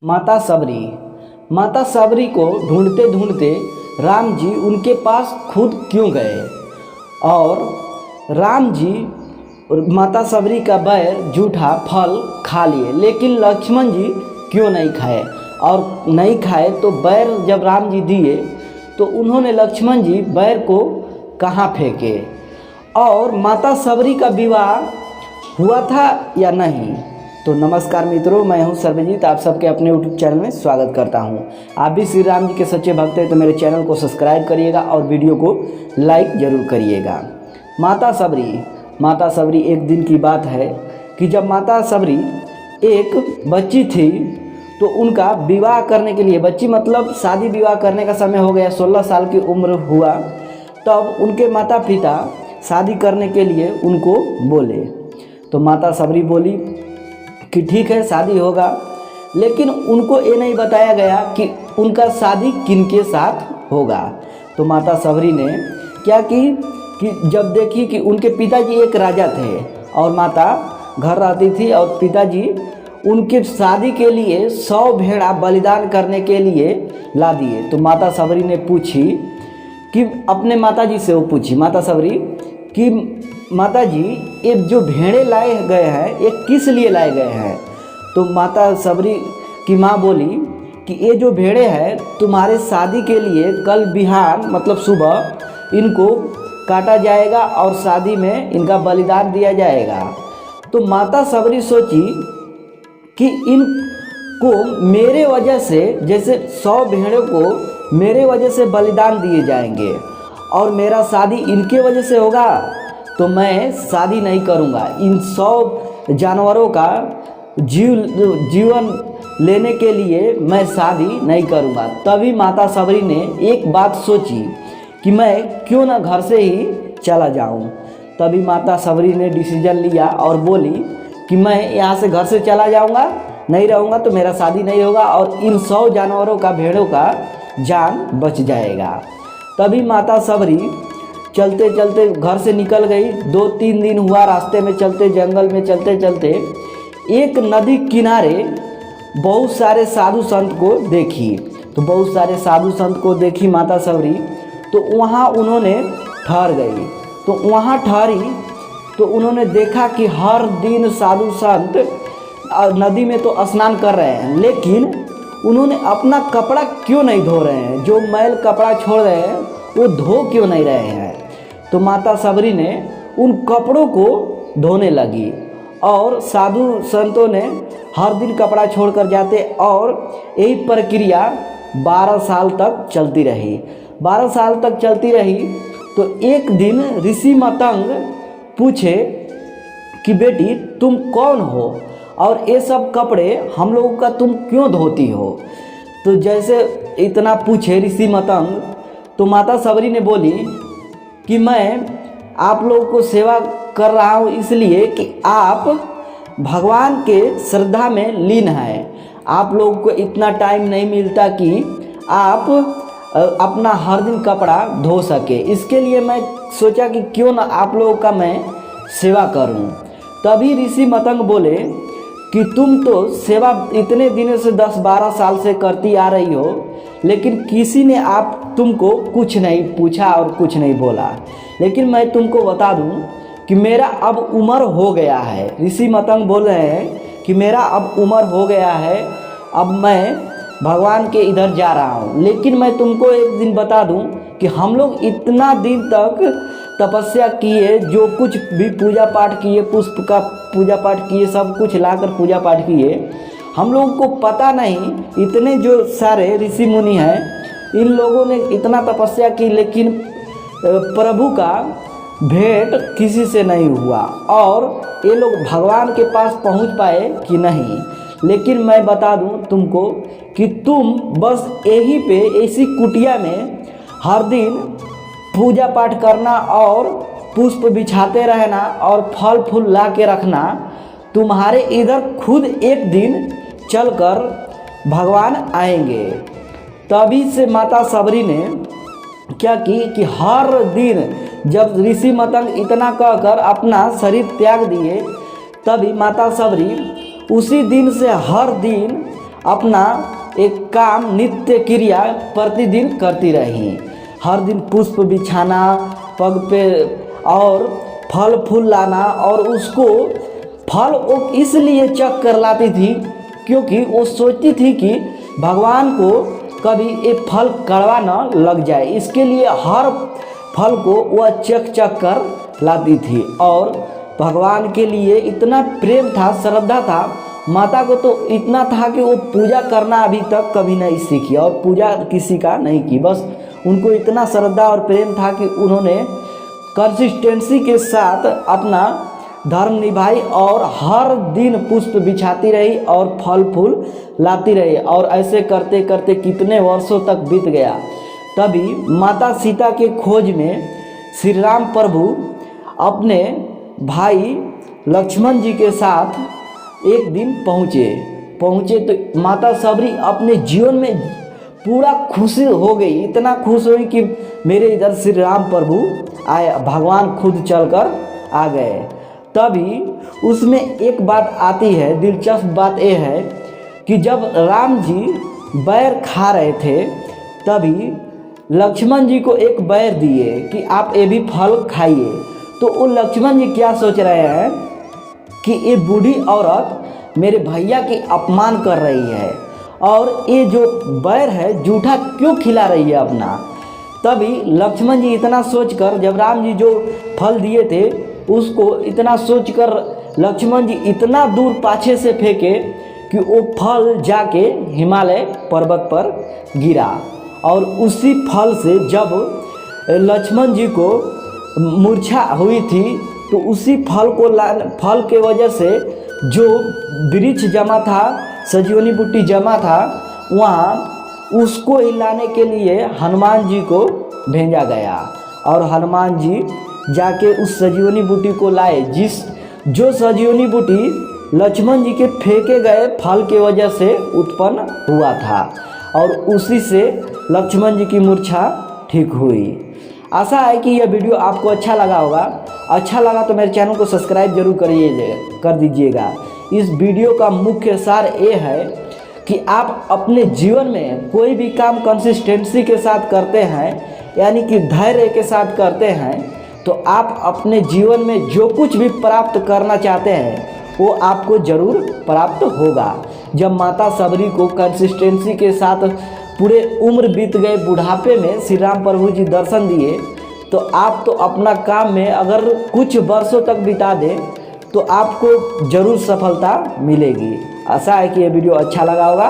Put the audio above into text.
माता सबरी को ढूंढते ढूंढते राम जी उनके पास खुद क्यों गए और राम जी माता सबरी का बैर जूठा फल खा लिए, लेकिन लक्ष्मण जी क्यों नहीं खाए। और नहीं खाए तो बैर जब राम जी दिए तो उन्होंने लक्ष्मण जी बैर को कहाँ फेंके, और माता सबरी का विवाह हुआ था या नहीं। तो नमस्कार मित्रों, मैं हूं सर्वजीत, आप सबके अपने यूट्यूब चैनल में स्वागत करता हूं। आप भी श्री राम जी के सच्चे भक्त हैं तो मेरे चैनल को सब्सक्राइब करिएगा और वीडियो को लाइक ज़रूर करिएगा। माता सबरी एक दिन की बात है कि जब माता सबरी एक बच्ची थी तो उनका विवाह करने के लिए, बच्ची मतलब शादी विवाह करने का समय हो गया, 16 साल की उम्र हुआ, तब उनके माता पिता शादी करने के लिए उनको बोले। तो माता सबरी बोली कि ठीक है शादी होगा, लेकिन उनको ये नहीं बताया गया कि उनका शादी किनके साथ होगा। तो माता सबरी ने क्या कि जब देखी कि उनके पिताजी एक राजा थे और माता घर रहती थी और पिताजी उनके शादी के लिए 100 भेड़ा बलिदान करने के लिए ला दिए। तो माता सबरी ने पूछी कि अपने माताजी से, वो पूछी माता सबरी कि माताजी ये जो भेड़े लाए गए हैं ये किस लिए लाए गए हैं। तो माता सबरी की माँ बोली कि ये जो भेड़े हैं तुम्हारे शादी के लिए कल बिहान मतलब सुबह इनको काटा जाएगा और शादी में इनका बलिदान दिया जाएगा। तो माता सबरी सोची कि इनको मेरे वजह से, जैसे 100 भेड़ों को मेरे वजह से बलिदान दिए जाएंगे और मेरा शादी इनके वजह से होगा, तो मैं शादी नहीं करूँगा। इन 100 जानवरों का जीवन लेने के लिए मैं शादी नहीं करूँगा। तभी माता सबरी ने एक बात सोची कि मैं क्यों ना घर से ही चला जाऊँ। तभी माता सबरी ने डिसीजन लिया और बोली कि मैं यहाँ से घर से चला जाऊँगा, नहीं रहूँगा तो मेरा शादी नहीं होगा और इन 100 जानवरों का, भेड़ों का जान बच जाएगा। तभी माता सबरी चलते चलते घर से निकल गई। 2-3 दिन हुआ रास्ते में चलते, जंगल में चलते चलते एक नदी किनारे बहुत सारे साधु संत को देखी। तो बहुत सारे साधु संत को देखी माता सबरी, तो वहाँ उन्होंने ठहर गई। तो वहाँ ठहरी तो उन्होंने देखा कि हर दिन साधु संत नदी में तो स्नान कर रहे हैं, लेकिन उन्होंने अपना कपड़ा क्यों नहीं धो रहे हैं, जो मैल कपड़ा छोड़ रहे हैं वो धो क्यों नहीं रहे हैं। तो माता सबरी ने उन कपड़ों को धोने लगी और साधु संतों ने हर दिन कपड़ा छोड़कर जाते और यही प्रक्रिया 12 साल तक चलती रही। 12 साल तक चलती रही तो एक दिन ऋषि मतंग पूछे कि बेटी तुम कौन हो और ये सब कपड़े हम लोगों का तुम क्यों धोती हो। तो जैसे इतना पूछे ऋषि मतंग, तो माता सबरी ने बोली कि मैं आप लोगों को सेवा कर रहा हूँ इसलिए कि आप भगवान के श्रद्धा में लीन हैं। आप लोगों को इतना टाइम नहीं मिलता कि आप अपना हर दिन कपड़ा धो सके, इसके लिए मैं सोचा कि क्यों ना आप लोगों का मैं सेवा करूं। तभी ऋषि मतंग बोले कि तुम तो सेवा इतने दिनों से 10-12 साल से करती आ रही हो, लेकिन किसी ने तुमको कुछ नहीं पूछा और कुछ नहीं बोला, लेकिन मैं तुमको बता दूं कि मेरा अब उम्र हो गया है। ऋषि मतंग बोल रहे हैं कि मेरा अब उम्र हो गया है, अब मैं भगवान के इधर जा रहा हूँ। लेकिन मैं तुमको एक दिन बता दूं कि हम लोग इतना दिन तक तपस्या किए, जो कुछ भी पूजा पाठ किए, पुष्प का पूजा पाठ किए, सब कुछ लाकर पूजा पाठ किए, हम लोगों को पता नहीं इतने जो सारे ऋषि मुनि हैं इन लोगों ने इतना तपस्या की, लेकिन प्रभु का भेंट किसी से नहीं हुआ और ये लोग भगवान के पास पहुंच पाए कि नहीं। लेकिन मैं बता दूं तुमको कि तुम बस यहीं पे ऐसी कुटिया में हर दिन पूजा पाठ करना और पुष्प बिछाते रहना और फल फूल ला के रखना, तुम्हारे इधर खुद एक दिन चलकर भगवान आएंगे। तभी से माता सबरी ने क्या की कि हर दिन जब ऋषि मतंग इतना कहकर अपना शरीर त्याग दिए, तभी माता सबरी उसी दिन से हर दिन अपना एक काम नित्य क्रिया प्रतिदिन करती रही। हर दिन पुष्प बिछाना पग पे और फल फूल लाना, और उसको फल वो इसलिए चख कर लाती थी क्योंकि वो सोचती थी कि भगवान को कभी ये फल कड़वा न लग जाए, इसके लिए हर फल को वह चख चख कर लाती थी। और भगवान के लिए इतना प्रेम था, श्रद्धा था, माता को तो इतना था कि वो पूजा करना अभी तक कभी नहीं सीखी और पूजा किसी का नहीं की। बस उनको इतना श्रद्धा और प्रेम था कि उन्होंने कंसिस्टेंसी के साथ अपना धर्म निभाई और हर दिन पुष्प बिछाती रही और फल फूल लाती रही। और ऐसे करते करते कितने वर्षों तक बीत गया। तभी माता सीता के खोज में श्री राम प्रभु अपने भाई लक्ष्मण जी के साथ एक दिन पहुँचे तो माता सबरी अपने जीवन में पूरा खुशी हो गई, इतना खुश हुई कि मेरे इधर श्री राम प्रभु आए, भगवान खुद चलकर आ गए। तभी उसमें एक बात आती है, दिलचस्प बात यह है कि जब राम जी बैर खा रहे थे तभी लक्ष्मण जी को एक बैर दिए कि आप ये भी फल खाइए। तो वो लक्ष्मण जी क्या सोच रहे हैं कि ये बूढ़ी औरत मेरे भैया की अपमान कर रही है और ये जो बैर है जूठा क्यों खिला रही है अपना। तभी लक्ष्मण जी इतना सोचकर, जब राम जी जो फल दिए थे उसको इतना सोचकर लक्ष्मण जी इतना दूर पाछे से फेंके कि वो फल जाके हिमालय पर्वत पर गिरा। और उसी फल से जब लक्ष्मण जी को मूर्छा हुई थी तो उसी फल के वजह से जो वृक्ष जमा था, सजीवनी बूटी जमा था, वहाँ उसको हिलाने के लिए हनुमान जी को भेजा गया। और हनुमान जी जाके उस सजीवनी बूटी को लाए, जो सजीवनी बूटी लक्ष्मण जी के फेंके गए फल के वजह से उत्पन्न हुआ था। और उसी से लक्ष्मण जी की मूर्छा ठीक हुई। आशा है कि यह वीडियो आपको अच्छा लगा होगा। अच्छा लगा तो मेरे चैनल को सब्सक्राइब जरूर कर दीजिएगा। इस वीडियो का मुख्य सार ये है कि आप अपने जीवन में कोई भी काम कंसिस्टेंसी के साथ करते हैं, यानी कि धैर्य के साथ करते हैं, तो आप अपने जीवन में जो कुछ भी प्राप्त करना चाहते हैं वो आपको ज़रूर प्राप्त होगा। जब माता सबरी को कंसिस्टेंसी के साथ पूरे उम्र बीत गए, बुढ़ापे में श्री राम प्रभु जी दर्शन दिए, तो आप तो अपना काम में अगर कुछ वर्षों तक बिता दें तो आपको ज़रूर सफलता मिलेगी। आशा है कि ये वीडियो अच्छा लगा होगा।